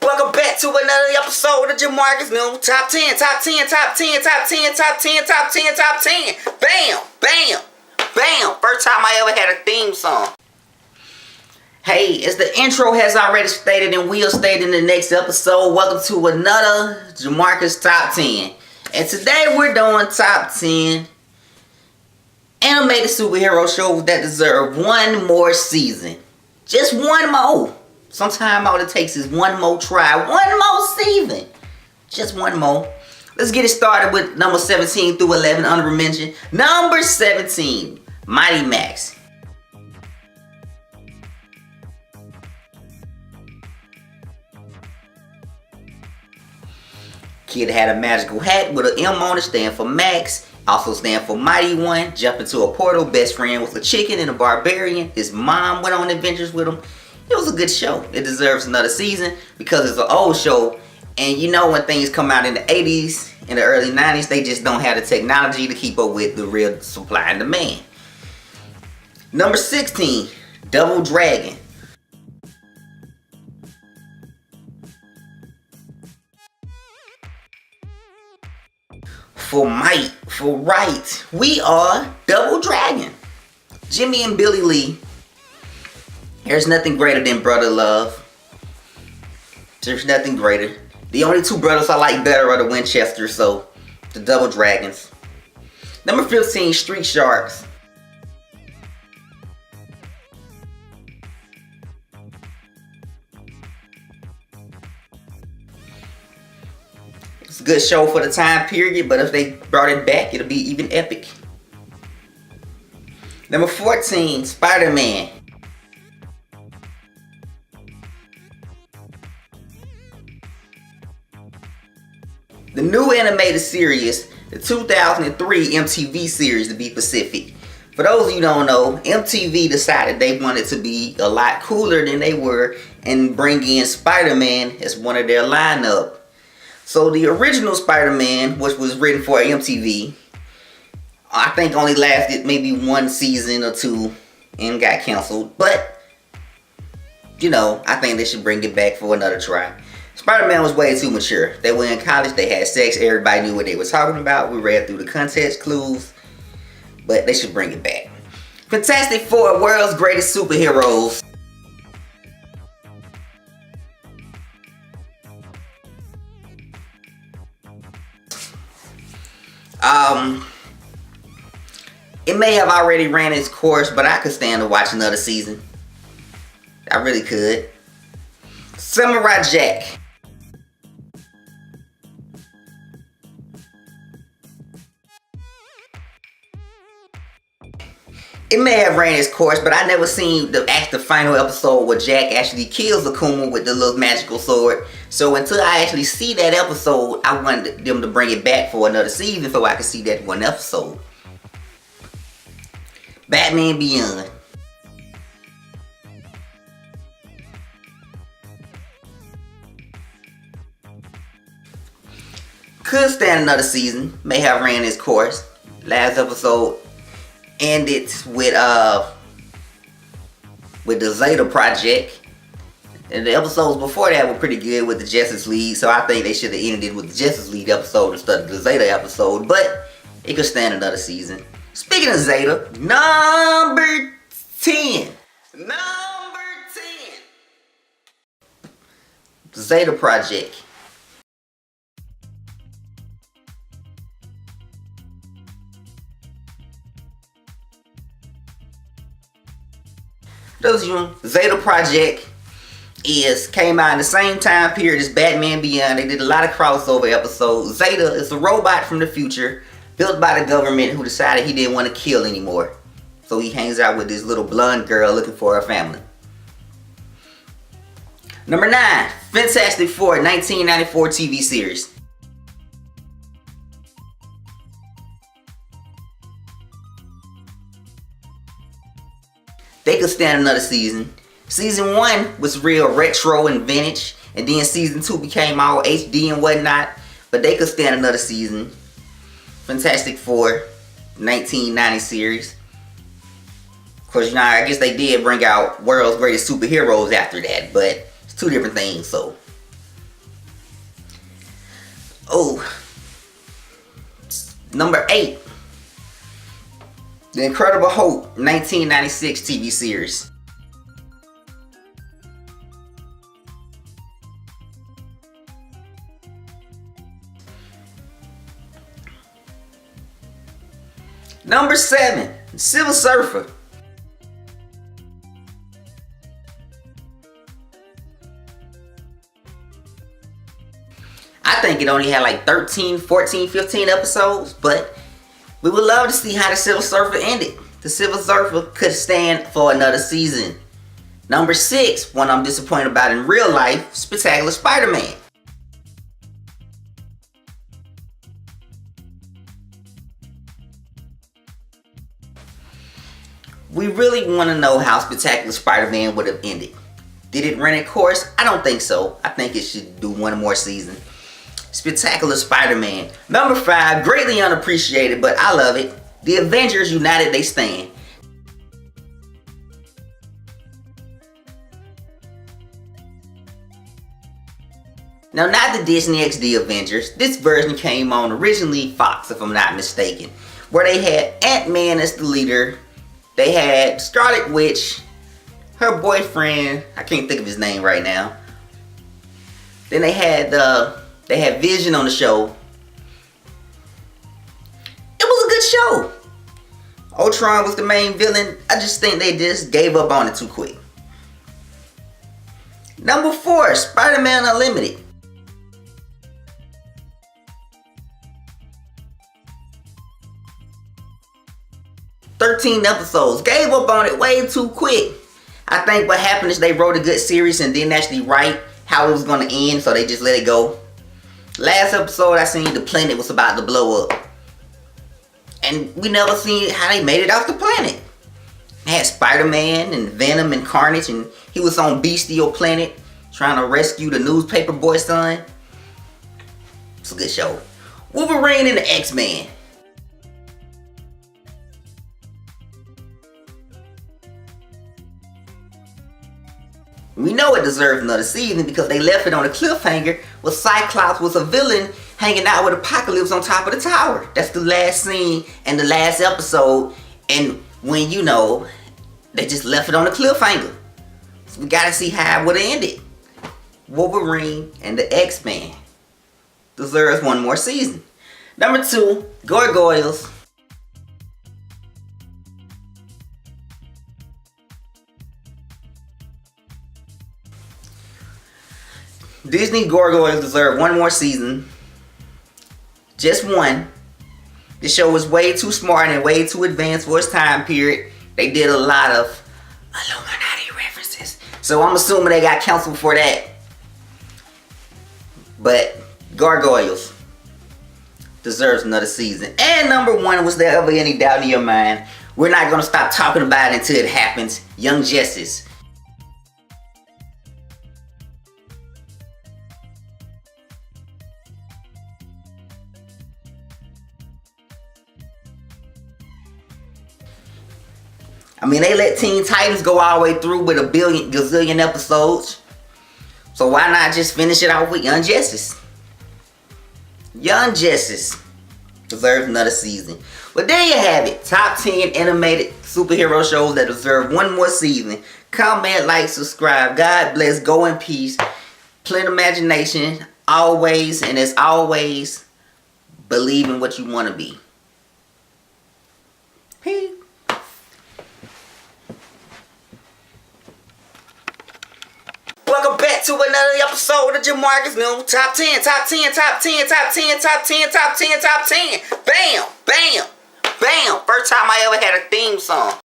Welcome back to another episode of Jamarcus new Top 10, Top 10, Top 10, Top 10, Top 10, Top 10, Top 10. Bam, bam, bam. First time I ever had a theme song. Hey, as the intro has already stated and will state in the next episode, welcome to another Jamarcus Top 10. And today we're doing Top 10 animated superhero shows that deserve one more season. Just one more. Sometimes all it takes is one more try, one more season. Just one more. Let's get it started with number 17 through 11, honorable mention. Number 17, Mighty Max. Kid had a magical hat with an M on it, stand for Max. Also stand for Mighty One. Jump into a portal. Best friend was a chicken and a barbarian. His mom went on adventures with him. It was a good show. It deserves another season because it's an old show. And you know when things come out in the 80s, in the early 90s, they just don't have the technology to keep up with the real supply and demand. Number 16, Double Dragon. For might, for right, we are Double Dragon. Jimmy and Billy Lee. There's nothing greater than brother love. There's nothing greater. The only two brothers I like better are the Winchesters, so the Double Dragons. Number 15, Street Sharks. It's a good show for the time period, but if they brought it back, it'll be even epic. Number 14, Spider-Man. The new animated series, the 2003 MTV series to be specific. For those of you who don't know, MTV decided they wanted to be a lot cooler than they were and bring in Spider-Man as one of their lineup. So the original Spider-Man, which was written for MTV, I think only lasted maybe one season or two and got canceled. But, you know, I think they should bring it back for another try. Spider-Man was way too mature. They were in college, they had sex, everybody knew what they were talking about. We read through the context clues, but they should bring it back. Fantastic Four, world's greatest superheroes. It may have already ran its course, but I could stand to watch another season. I really could. Samurai Jack. It may have ran its course, but I never seen the final episode where Jack actually kills Akuma with the little magical sword. So until I actually see that episode, I wanted them to bring it back for another season so I could see that one episode. Batman Beyond. Could stand another season. May have ran its course. Last episode ended with the Zeta Project. And the episodes before that were pretty good with the Justice League. So I think they should have ended it with the Justice League episode instead of the Zeta episode. But it could stand another season. Speaking of Zeta, number 10. Number 10. The Zeta Project. Those of you, Zeta Project came out in the same time period as Batman Beyond. They did a lot of crossover episodes. Zeta is a robot from the future built by the government who decided he didn't want to kill anymore. So he hangs out with this little blonde girl looking for her family. Number 9, Fantastic Four, 1994 TV series. They could stand another season. Season 1 was real retro and vintage. And then season 2 became all HD and whatnot. But they could stand another season. Fantastic Four, 1990 series. Of course, you know, I guess they did bring out World's Greatest Superheroes after that, but it's two different things, so Oh, number 8. The Incredible Hulk 1996 TV series. Number 7, Silver Surfer. I think it only had like 13, 14, 15 episodes, but we would love to see how the Silver Surfer ended. The Silver Surfer could stand for another season. Number 6, one I'm disappointed about in real life, Spectacular Spider-Man. We really want to know how Spectacular Spider-Man would have ended. Did it run its course? I don't think so. I think it should do one more season. Spectacular Spider-Man. Number 5, greatly unappreciated, but I love it. The Avengers United They Stand. Now, not the Disney XD Avengers. This version came on originally Fox, if I'm not mistaken, where they had Ant-Man as the leader. They had Scarlet Witch, her boyfriend, I can't think of his name right now. Then they had Vision on the show. It was a good show. Ultron was the main villain. I just think they just gave up on it too quick. Number 4, Spider-Man Unlimited. "13 episodes. Gave up on it way too quick. I think what happened is they wrote a good series and didn't actually write how it was going to end, so they just let it go. Last episode I seen, the planet was about to blow up. And we never seen how they made it off the planet. They had Spider-Man and Venom and Carnage, and he was on Bestial Planet trying to rescue the newspaper boy's son. It's a good show. Wolverine and the X-Men. We know it deserves another season because they left it on a cliffhanger where Cyclops was a villain hanging out with Apocalypse on top of the tower. That's the last scene and the last episode. And when they just left it on a cliffhanger. So we gotta see how it would have ended. Wolverine and the X-Men deserves one more season. Number 2, Gargoyles. Disney Gargoyles deserve one more season. Just one. The show was way too smart and way too advanced for its time period. They did a lot of Illuminati references. So I'm assuming they got canceled for that. But Gargoyles deserves another season. And number 1, was there ever any doubt in your mind? We're not going to stop talking about it until it happens. Young Justice. I mean, they let Teen Titans go all the way through with a gazillion episodes. So why not just finish it off with Young Justice? Young Justice deserves another season. But there you have it. Top 10 animated superhero shows that deserve one more season. Comment, like, subscribe. God bless. Go in peace. Plenty of imagination. Always, and as always, believe in what you want to be. Peace. Welcome back to another episode of Jamarcus New Top 10, Top 10, Top 10, Top 10, Top 10, Top 10, Top 10. Bam, bam, bam. First time I ever had a theme song.